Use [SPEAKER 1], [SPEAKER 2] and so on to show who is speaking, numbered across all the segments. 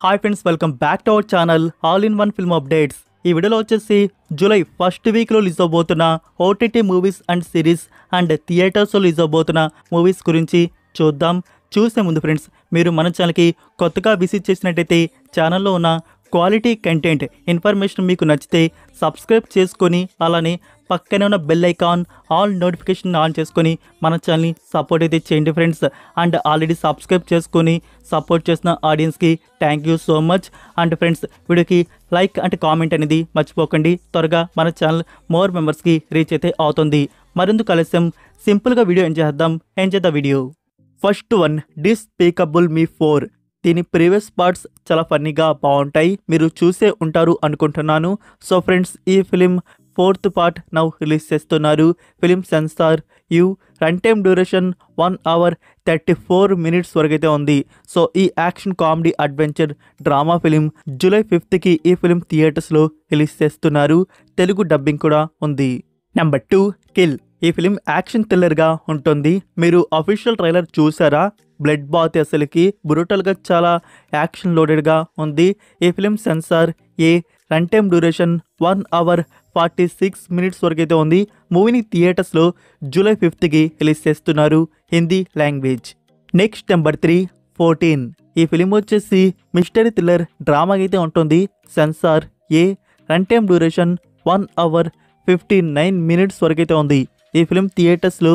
[SPEAKER 1] Hi friends, welcome back to our channel all in one film updates. ఈ వీడియోలో వచ్చేసి July first వీక్లో release అవబోతున్న OTT movies and series and థియేటర్స్లో release అవబోతున్న మూవీస్ గురించి చూద్దాం. చూసే ముందు ఫ్రెండ్స్, మీరు మన ఛానల్కి కొత్తగా విజిట్ చేసినట్టయితే ఛానల్లో ఉన్న క్వాలిటీ కంటెంట్ ఇన్ఫర్మేషన్ మీకు నచ్చితే సబ్స్క్రైబ్ చేసుకొని అలానే పక్కనే ఉన్న bell icon all notification on చేసుకొని మన ఛానల్ని సపోర్ట్ అయితే చేయండి ఫ్రెండ్స్. అండ్ ఆల్రెడీ సబ్స్క్రైబ్ చేసుకొని సపోర్ట్ చేసిన ఆడియన్స్కి thank you so much. And friends, వీడియోకి లైక్ అండ్ కామెంట్ అనేది మర్చిపోకండి. త్వరగా మన ఛానల్ మోర్ మెంబర్స్కి రీచ్ అయితే అవుతుంది. మరెందుకు ఆలస్యం, సింపుల్గా video enjoy the video. First one, despicable me 4. దీని ప్రీవియస్ పార్ట్స్ చాలా ఫన్నీగా బాగుంటాయి, మీరు చూసే ఉంటారు అనుకుంటున్నాను. సో ఫ్రెండ్స్, ఈ film 4th part now release చేస్తున్నారు. Film censor U, run time duration 1 hour 34 minutes వరకు అయితే ఉంది. సో ఈ action comedy adventure drama film July 5th ఈ ఫిలిం థియేటర్స్లో రిలీజ్ చేస్తున్నారు. తెలుగు డబ్బింగ్ కూడా ఉంది. Number 2, kill. ఈ ఫిలిం యాక్షన్ థ్రిల్లర్గా ఉంటుంది. మీరు అఫీషియల్ ట్రైలర్ చూసారా? బ్లడ్ బాత్ అసలుకి బ్రూటల్గా చాలా యాక్షన్ లోడెడ్గా ఉంది. ఈ film censor A, run time duration 1 hour 46 minutes వరకు అయితే ఉంది. మూవీని థియేటర్స్లో జూలై 5th రిలీజ్ చేస్తున్నారు, హిందీ లాంగ్వేజ్. Next number 3, 14. ఈ ఫిలిం వచ్చేసి మిస్టరీ థ్రిల్లర్ డ్రామా అయితే ఉంటుంది. Censor A, run time duration 1 hour 59 minutes వరకు అయితే ఉంది. ఈ ఫిలిం థియేటర్స్లో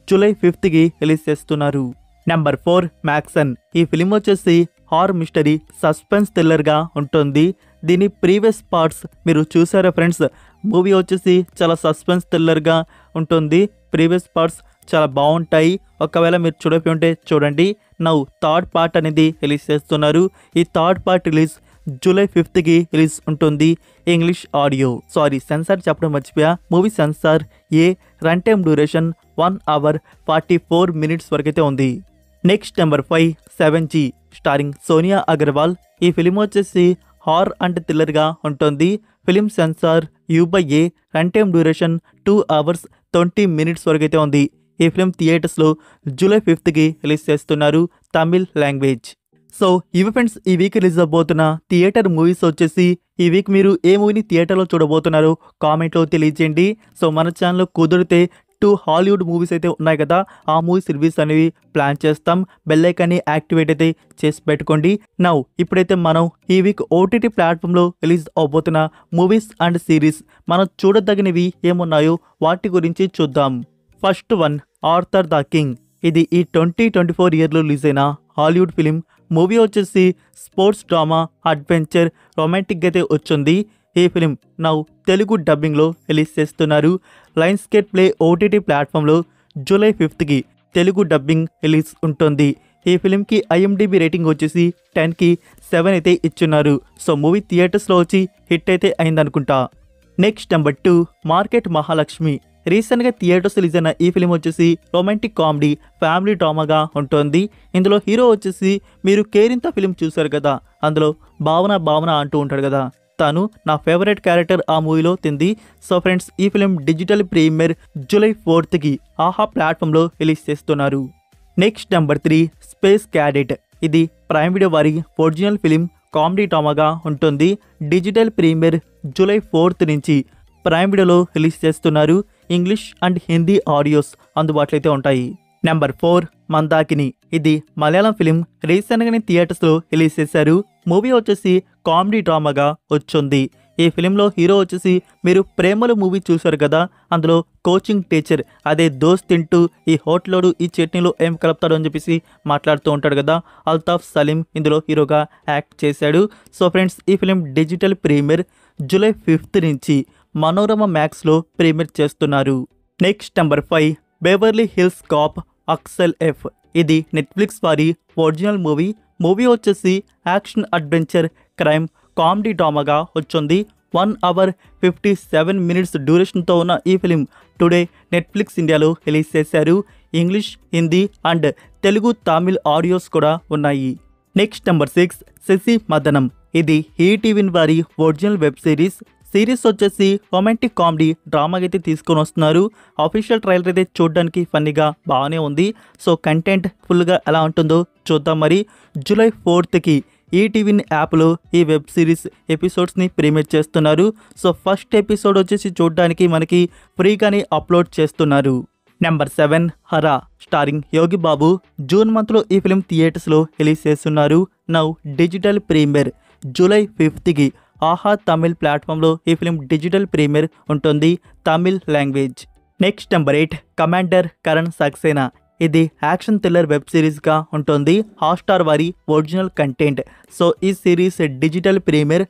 [SPEAKER 1] జూలై 5th రిలీజ్ చేస్తున్నారు. నెంబర్ 4, మ్యాక్సన్. ఈ ఫిలిం వచ్చేసి హారర్ మిస్టరీ సస్పెన్స్ థ్రిల్లర్గా ఉంటుంది. దీని ప్రీవియస్ పార్ట్స్ మీరు చూసారా ఫ్రెండ్స్? మూవీ వచ్చేసి చాలా సస్పెన్స్ థ్రిల్లర్గా ఉంటుంది. ప్రీవియస్ పార్ట్స్ చాలా బాగుంటాయి. ఒకవేళ మీరు చూడకపోయి ఉంటే చూడండి. నౌ థర్డ్ పార్ట్ అనేది రిలీజ్ చేస్తున్నారు. ఈ third part release July 5th release ఉంటుంది. English audio. సెన్సార్ చెప్పడం మర్చిపోయా. Movie censor A, run time duration 1 hour 44 minutes వరకైతే ఉంది. Next number 5, 7G starring Sonia Agarwal. ఈ ఫిలిం వచ్చేసి హారర్ అండ్ థ్రిల్లర్గా ఉంటుంది. Film censor U A, run time duration 2 hours 20 minutes వరకైతే ఉంది. ఈ ఫిలిం థియేటర్స్లో జూలై 5th రిలీజ్ చేస్తున్నారు, తమిళ్ లాంగ్వేజ్. సో ఇవి ఫ్రెండ్స్, ఈ వీక్ రిలీజ్ అవబోతున్న థియేటర్ మూవీస్ వచ్చేసి. ఈ వీక్ మీరు ఏ మూవీని థియేటర్లో చూడబోతున్నారో కామెంట్లో తెలియజేయండి. సో మన ఛానల్లో కుదిరితే 2 హాలీవుడ్ మూవీస్ అయితే ఉన్నాయి కదా, ఆ మూవీస్ రివ్యూస్ అనేవి ప్లాన్ చేస్తాం. బెల్ ఐకాన్ని యాక్టివేట్ అయితే చేసి పెట్టుకోండి. నౌ ఇప్పుడైతే మనం ఈ వీక్ ఓటీటీ ప్లాట్ఫామ్లో రిలీజ్ అవబోతున్న మూవీస్ అండ్ సిరీస్ మనం చూడదగినవి ఏమున్నాయో వాటి గురించి చూద్దాం. First one, Arthur the king. ఇది ఈ 2024 ఇయర్లో రిలీజ్ అయిన హాలీవుడ్ ఫిలిం. మూవీ వచ్చేసి స్పోర్ట్స్ డ్రామా అడ్వెంచర్ రొమాంటిక్ అయితే వచ్చింది. ఈ ఫిలిం నౌ తెలుగు డబ్బింగ్లో రిలీజ్ చేస్తున్నారు. లయన్స్ గేట్ ప్లే ఓటీటీ ప్లాట్ఫామ్లో July 5th Telugu dubbing release ఉంటుంది. ఈ ఫిలింకి IMDb రేటింగ్ వచ్చేసి 10కి 7 అయితే ఇచ్చున్నారు. సో మూవీ థియేటర్స్లో వచ్చి హిట్ అయితే అయిందనుకుంటా. Next number 2, market Mahalakshmi. రీసెంట్గా థియేటర్స్ రిలీజ్ అయిన ఈ ఫిలిం వచ్చేసి రొమాంటిక్ కామెడీ ఫ్యామిలీ డ్రామాగా ఉంటుంది. ఇందులో హీరో వచ్చేసి మీరు కేరింత ఫిలిం చూశారు కదా, అందులో భావన అంటూ ఉంటాడు కదా, తను నా ఫేవరెట్ క్యారెక్టర్ ఆ మూవీలో తింది. సో ఫ్రెండ్స్, ఈ film digital premiere July 4th ఆహా ప్లాట్ఫామ్లో రిలీజ్ చేస్తున్నారు. Next number 3, space cadet. ఇది ప్రైమ్ వీడియో వారి ఒరిజినల్ ఫిలిం కామెడీ డ్రామాగా ఉంటుంది. డిజిటల్ ప్రీమియర్ జూలై 4th నుంచి ప్రైమ్ వీడియోలో రిలీజ్ చేస్తున్నారు. ఇంగ్లీష్ అండ్ హిందీ ఆడియోస్ అందుబాటులో అయితే ఉంటాయి. నెంబర్ 4, మందాకిని. ఇది మలయాళం ఫిలిం. రీసెంట్గానే థియేటర్స్లో రిలీజ్ చేశారు. మూవీ వచ్చేసి కామెడీ డ్రామాగా వచ్చింది. ఈ ఫిలింలో హీరో వచ్చేసి మీరు ప్రేమలు మూవీ చూశారు కదా, అందులో కోచింగ్ టీచర్ అదే దోస్త్ తింటూ ఈ హోటల్లోడు ఈ చట్నీలో ఏం కలుపుతాడు అని చెప్పేసి మాట్లాడుతూ ఉంటాడు కదా, అల్తాఫ్ సలీం ఇందులో హీరోగా యాక్ట్ చేశాడు. సో ఫ్రెండ్స్, ఈ film digital premiere July 5th నుంచి మనోరమ మ్యాక్స్లో ప్రీమియర్ చేస్తున్నారు. Next number 5, Beverly Hills Cop Axel F. ఇది నెట్ఫ్లిక్స్ వారి ఒరిజినల్ మూవీ. మూవీ వచ్చేసి యాక్షన్ అడ్వెంచర్ క్రైమ్ కామెడీ డ్రామాగా వచ్చింది. 1 hour 57 minutes డ్యూరేషన్తో ఉన్న ఈ ఫిలిం టుడే నెట్ఫ్లిక్స్ ఇండియాలో రిలీజ్ చేశారు. English, Hindi and Telugu Tamil audios కూడా ఉన్నాయి. నెక్స్ట్ నెంబర్ 6, శశి మదనం. ఇది ఈటీవీ వారి ఒరిజినల్ వెబ్ సిరీస్ వచ్చేసి రొమాంటిక్ కామెడీ డ్రామా అయితే తీసుకొని వస్తున్నారు. అఫీషియల్ ట్రైలర్ అయితే చూడడానికి ఫన్నీగా బాగానే ఉంది. సో కంటెంట్ ఫుల్గా ఎలా ఉంటుందో చూద్దాం. మరి జూలై 4th ఈటీవీ యాప్లో ఈ వెబ్ సిరీస్ ఎపిసోడ్స్ని ప్రీమియర్ చేస్తున్నారు. సో ఫస్ట్ ఎపిసోడ్ వచ్చేసి చూడడానికి మనకి ఫ్రీగానే అప్లోడ్ చేస్తున్నారు. నెంబర్ 7 హరా స్టారింగ్ యోగి బాబు. జూన్ మంత్లో ఈ ఫిలిం థియేటర్స్లో రిలీజ్ చేస్తున్నారు. నౌ డిజిటల్ ప్రీమియర్ జూలై 5కి ఆహా తమిళ్ ప్లాట్ఫామ్లో ఈ ఫిలిం డిజిటల్ ప్రీమియర్ ఉంటుంది, Tamil language. Next number 8 commander Karan Saxena. ఇది యాక్షన్ థ్రిల్లర్ వెబ్ సిరీస్గా ఉంటుంది, హాట్స్టార్ వారి ఒరిజినల్ కంటెంట్. సో ఈ సిరీస్ డిజిటల్ ప్రీమియర్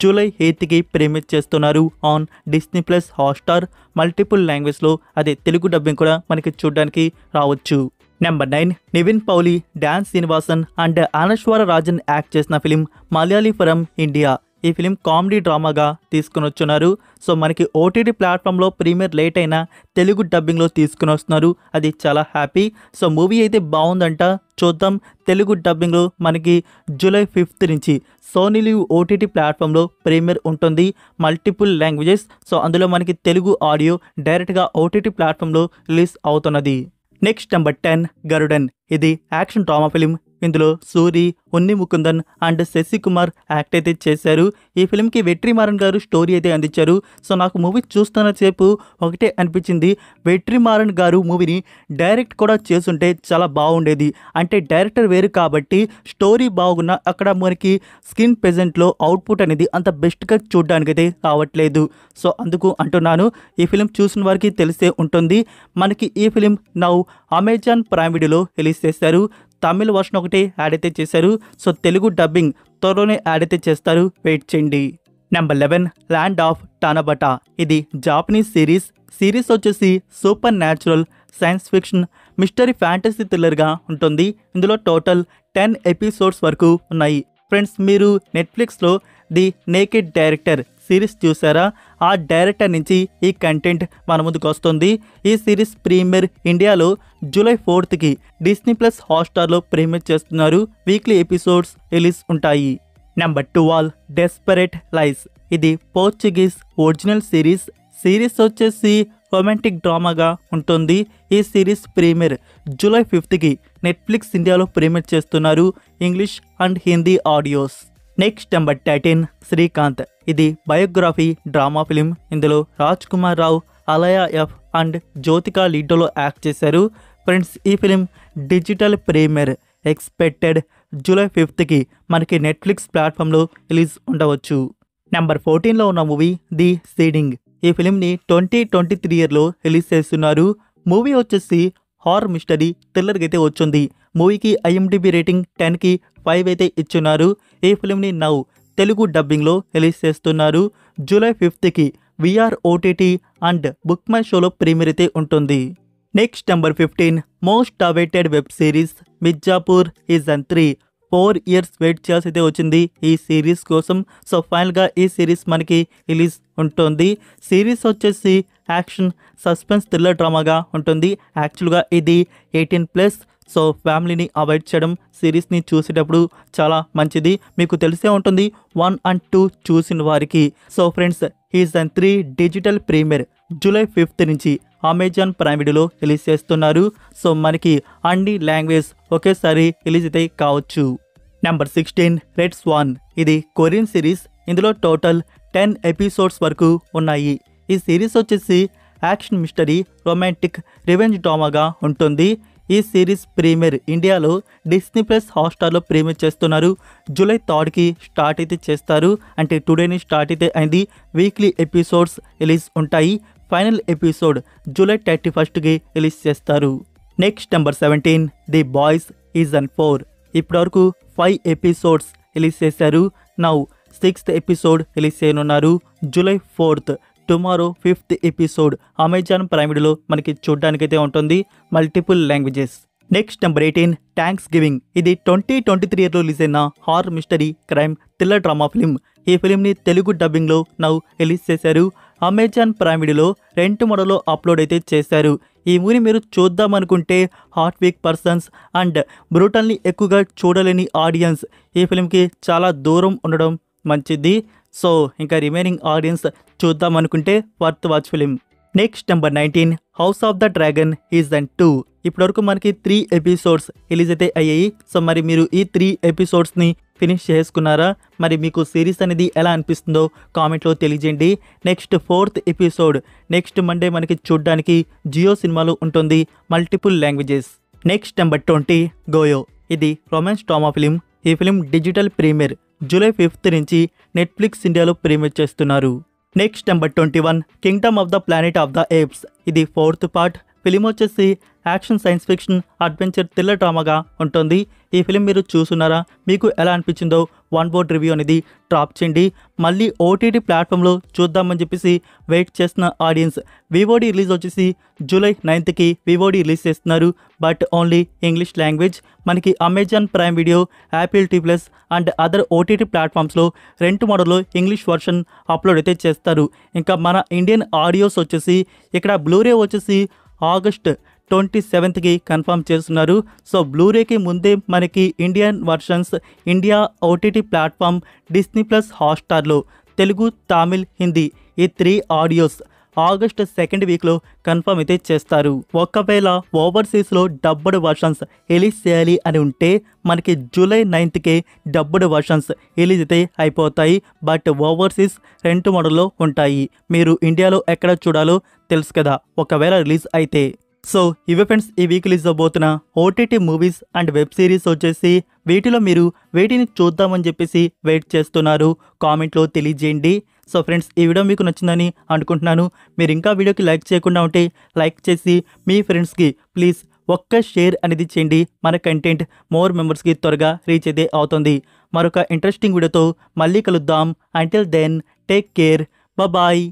[SPEAKER 1] జూలై 8కి ప్రీమియర్ చేస్తున్నారు on Disney plus Hotstar. Multiple లాంగ్వేజ్లో, అదే తెలుగు డబ్బింగ్ కూడా మనకి చూడడానికి రావచ్చు. Number 9 Nivin Pauly, Dhyan Sreenivasan and Anaswara Rajan act చేసిన ఫిలిం మలయాళీ ఫ్రమ్ ఇండియా. ఈ ఫిలిం కామెడీ డ్రామాగా తీసుకుని వచ్చున్నారు. సో మనకి ఓటీటీ ప్లాట్ఫామ్లో ప్రీమియర్ లేట్ అయినా తెలుగు డబ్బింగ్లో తీసుకుని వస్తున్నారు, అది చాలా హ్యాపీ. సో మూవీ అయితే బాగుందంట, చూద్దాం. తెలుగు డబ్బింగ్లో మనకి జూలై 5 నుంచి సోనీ లివ్ ఓటీటీ ప్లాట్ఫామ్లో ప్రీమియర్ ఉంటుంది, మల్టిపుల్ లాంగ్వేజెస్. సో అందులో మనకి తెలుగు ఆడియో డైరెక్ట్గా ఓటీటీ ప్లాట్ఫామ్లో రిలీజ్ అవుతున్నది. Next number 10 Garudan. ఇది యాక్షన్ డ్రామా ఫిలిం. ఇందులో సూరి, ఉన్ని ముకుందన్ అండ్ శశికుమార్ యాక్ట్ అయితే చేశారు. ఈ ఫిలింకి వెట్రిమారన్ గారు స్టోరీ అయితే అందించారు. సో నాకు మూవీ చూస్తున్న సేపు ఒకటే అనిపించింది, వెట్రిమారన్ గారు మూవీని డైరెక్ట్ కూడా చేసుంటే చాలా బాగుండేది. అంటే డైరెక్టర్ వేరు కాబట్టి స్టోరీ బాగున్నా అక్కడ మనకి స్క్రీన్ ప్రెజెంట్లో అవుట్పుట్ అనేది అంత బెస్ట్గా చూడడానికైతే రావట్లేదు. సో అందుకు అంటున్నాను, ఈ ఫిలిం చూసిన వారికి తెలిసే ఉంటుంది. మనకి ఈ ఫిలిం నౌ అమెజాన్ ప్రైమ్ వీడియోలో రిలీజ్ చేశారు. తమిళ వర్షన్ ఒకటి యాడ్ అయితే చేశారు. సో తెలుగు డబ్బింగ్ త్వరలోనే యాడ్ అయితే చేస్తారు, వెయిట్ చేయండి. Number 11 land of Tanabata. ఇది జాపనీస్ సిరీస్ వచ్చేసి supernatural science fiction mystery fantasy థ్రిల్లర్గా ఉంటుంది. ఇందులో టోటల్ 10 ఎపిసోడ్స్ వరకు ఉన్నాయి. ఫ్రెండ్స్, మీరు నెట్ఫ్లిక్స్లో ది నేకెడ్ డైరెక్టర్ సిరీస్ చూసారా? ఆ డైరెక్టర్ నుంచి ఈ కంటెంట్ మన ముందుకు వస్తుంది. ఈ సిరీస్ ప్రీమియర్ ఇండియాలో జూలై 4కి డిస్నీ ప్లస్ హాట్స్టార్లో ప్రీమియర్ చేస్తున్నారు. వీక్లీ ఎపిసోడ్స్ రిలీజ్ ఉంటాయి. నెంబర్ 12 డెస్పరేట్ లైస్. ఇది పోర్చుగీస్ ఒరిజినల్ సిరీస్ వచ్చేసి రొమాంటిక్ డ్రామాగా ఉంటుంది. ఈ సిరీస్ ప్రీమియర్ జూలై 5కి నెట్ఫ్లిక్స్ ఇండియాలో ప్రీమియర్ చేస్తున్నారు, English and Hindi audios. Next number 13 Srikanth. ఇది బయోగ్రఫీ డ్రామా ఫిలిం. ఇందులో రాజ్ కుమార్ రావు, అలయా ఎఫ్ అండ్ జ్యోతిక లీడ్లో యాక్ట్ చేశారు. ఫ్రెండ్స్, ఈ film digital premier expected July 5కి మనకి నెట్ఫ్లిక్స్ ప్లాట్ఫామ్లో రిలీజ్ ఉండవచ్చు. నెంబర్ 14లో ఉన్న మూవీ ది సీడింగ్. ఈ ఫిలింని 2023 ఇయర్లో రిలీజ్ చేస్తున్నారు. మూవీ వచ్చేసి హారర్ మిస్టరీ థ్రిల్లర్కి అయితే వచ్చింది. మూవీకి IMDb రేటింగ్ 10కి 5 అయితే ఇచ్చున్నారు. ఈ ఫిలింని నౌ తెలుగు డబ్బింగ్లో రిలీజ్ చేస్తున్నారు. జూలై 5కి VR OTT and book my షోలో ప్రీమియర్ అయితే ఉంటుంది. Next number 15 most awaited web series Mirzapur season 3. 4 years wait చేయాల్సి అయితే వచ్చింది ఈ సిరీస్ కోసం. సో ఫైనల్గా ఈ సిరీస్ మనకి రిలీజ్ ఉంటుంది. సిరీస్ వచ్చేసి యాక్షన్ సస్పెన్స్ థ్రిల్లర్ డ్రామాగా ఉంటుంది. యాక్చువల్గా ఇది 18+. సో ఫ్యామిలీని అవాయిడ్ చేయడం సిరీస్ని చూసేటప్పుడు చాలా మంచిది. మీకు తెలిసే ఉంటుంది 1 and 2 చూసిన వారికి. So friends, season 3 digital premiere July 5 నుంచి అమెజాన్ ప్రైమ్ వీడియోలో రిలీజ్ చేస్తున్నారు. సో మనకి అన్ని లాంగ్వేజ్ ఒకేసారి రిలీజ్ అయితే కావచ్చు. Number 16 red swan. ఇది కొరియన్ సిరీస్. ఇందులో టోటల్ 10 ఎపిసోడ్స్ వరకు ఉన్నాయి. ఈ సిరీస్ వచ్చేసి యాక్షన్ మిస్టరీ రొమాంటిక్ రివెంజ్ డ్రామాగా ఉంటుంది. ఈ సిరీస్ ప్రీమియర్ ఇండియాలో డిస్నీ ప్లస్ హాట్స్టార్లో ప్రీమియర్ చేస్తున్నారు. జూలై 3కి స్టార్ట్ అయితే చేస్తారు. అంటే టుడేని స్టార్ట్ అయితే అయింది. వీక్లీ ఎపిసోడ్స్ రిలీజ్ ఉంటాయి. ఫైనల్ ఎపిసోడ్ జూలై 31కి రిలీజ్ చేస్తారు. Next number 17 the boys season 4. ఇప్పటివరకు 5 ఎపిసోడ్స్ రిలీజ్ చేశారు. నౌ 6th ఎపిసోడ్ రిలీజ్ చేయనున్నారు July 4th. Tomorrow 5th episode Amazon prime వీడియోలో మనకి చూడడానికైతే ఉంటుంది, multiple languages. Next number 18 thanks giving. ఇది 2023 ఇయర్లో రిలీజ్ అయిన horror mystery crime thriller drama film. ఈ ఫిలింని తెలుగు డబ్బింగ్లో నౌ రిలీజ్ చేశారు. అమెజాన్ ప్రైమ్ వీడియోలో 2 మోడల్లో అప్లోడ్ అయితే చేశారు. ఈ మూవీని మీరు చూద్దామనుకుంటే హార్ట్ వీక్ పర్సన్స్ అండ్ బ్రూటల్ని ఎక్కువగా చూడలేని ఆడియన్స్ ఈ ఫిలింకి చాలా దూరం ఉండడం మంచిది. సో ఇంకా రిమైనింగ్ ఆడియన్స్ చూద్దామనుకుంటే worth watch film. Next number 19 house of the dragon season 2. ఇప్పటివరకు మనకి 3 ఎపిసోడ్స్ రిలీజ్ అయితే అయ్యాయి. సో మరి మీరు ఈ 3 ఎపిసోడ్స్ని ఫినిష్ చేసుకున్నారా? మరి మీకు సిరీస్ అనేది ఎలా అనిపిస్తుందో కామెంట్లో తెలియజేయండి. Next 4th episode next Monday మనకి చూడడానికి జియో సినిమాలో ఉంటుంది, multiple languages. Next number 20 Goyo. ఇది రొమాన్స్ డ్రామా ఫిలిం. ఈ film digital premiere July 5th నుంచి నెట్ఫ్లిక్స్ ఇండియాలో ప్రీమియర్ చేస్తున్నారు. Next number 21 kingdom of the planet of the apes. ఇది 4th పార్ట్. ఫిలిం వచ్చేసి action, science fiction, adventure, thriller డ్రామాగా ఉంటుంది. ఈ ఫిలిం మీరు చూస్తున్నారా? మీకు ఎలా అనిపించిందో 1 వర్డ్ రివ్యూ అనేది డ్రాప్ చేయండి. మళ్ళీ ఓటీటీ ప్లాట్ఫామ్లో చూద్దామని చెప్పేసి వెయిట్ చేస్తున్న ఆడియన్స్, వివోడి రిలీజ్ వచ్చేసి జూలై 9th వివోడి రిలీజ్ చేస్తున్నారు. But only English language. మనకి Amazon prime video, Apple TV plus and other OTT ప్లాట్ఫామ్స్లో 2 మోడల్లో ఇంగ్లీష్ వర్షన్ అప్లోడ్ అయితే చేస్తారు. ఇంకా మన ఇండియన్ ఆడియోస్ వచ్చేసి ఇక్కడ బ్లూరే వచ్చేసి ఆగస్ట్ 27th కన్ఫర్మ్ చేస్తున్నారు. సో బ్లూరేకి ముందే మనకి Indian versions India OTT platform Disney plus హాట్స్టార్లో తెలుగు, తమిళ్, హిందీ ఈ 3 ఆడియోస్ ఆగస్ట్ 2nd వీక్లో కన్ఫర్మ్ అయితే చేస్తారు. ఒకవేళ ఓవర్సీస్లో డబ్బుడ్ వర్షన్స్ రిలీజ్ చేయాలి అని ఉంటే మనకి July 9th dubbed versions release అయితే అయిపోతాయి. బట్ ఓవర్సీస్ 2 మోడల్లో ఉంటాయి. మీరు ఇండియాలో ఎక్కడ చూడాలో తెలుసు కదా ఒకవేళ రిలీజ్ అయితే. సో ఇవే ఫ్రెండ్స్ ఈ వీక్ రిలీజ్ అవబోతున్న OTT movies and web series వచ్చేసి. వీటిలో మీరు వేటిని చూద్దామని చెప్పేసి వెయిట్ చేస్తున్నారు కామెంట్లో తెలియజేయండి. సో ఫ్రెండ్స్ ఈ వీడియో మీకు నచ్చిందని అనుకుంటున్నాను. మీరు ఇంకా వీడియోకి లైక్ చేయకుండా ఉంటే లైక్ చేసి మీ ఫ్రెండ్స్కి ప్లీజ్ ఒక్క షేర్ అనేది చేయండి. మన కంటెంట్ మోర్ మెంబర్స్కి త్వరగా రీచ్ అయితే అవుతుంది. మరొక ఇంట్రెస్టింగ్ వీడియోతో మళ్ళీ కలుద్దాం. Until then take care, bye.